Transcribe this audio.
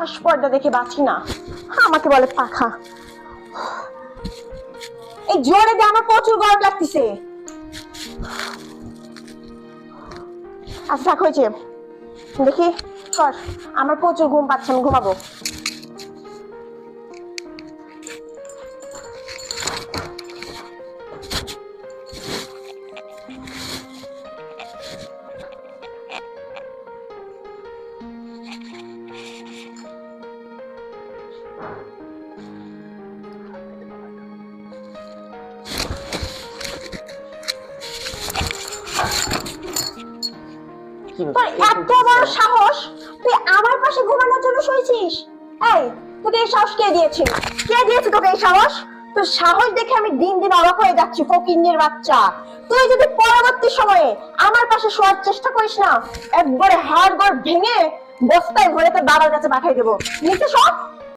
আসপর্দা দেখে বাঁচি না, আমাকে বলে পাখা। এই জোরে দিয়ে আমার প্রচুর গরম লাগতেছে। আচ্ছা থাক, হয়েছে, দেখি কর, আমার প্রচুর ঘুম পাচ্ছে, আমি ঘুমাবো। তোর এত বড় সাহস, তুই আমার পাশে ঘুমানোর জন্য শুয়েছিস? এই, তোকে এই সাহস কে দিয়েছে? কে দিয়েছে তোকে এই সাহস? তোর সাহস দেখে আমি দিন দিন অবাক হয়ে যাচ্ছি, ফকিন্নির বাচ্চা। তুই যদি পরবর্তী সময়ে আমার পাশে শোয়ার চেষ্টা করিস না, একবারে হাড় গোড় ভেঙে বস্তায় ভরে তোর বাবার কাছে পাঠিয়ে দেবো। নিচে সব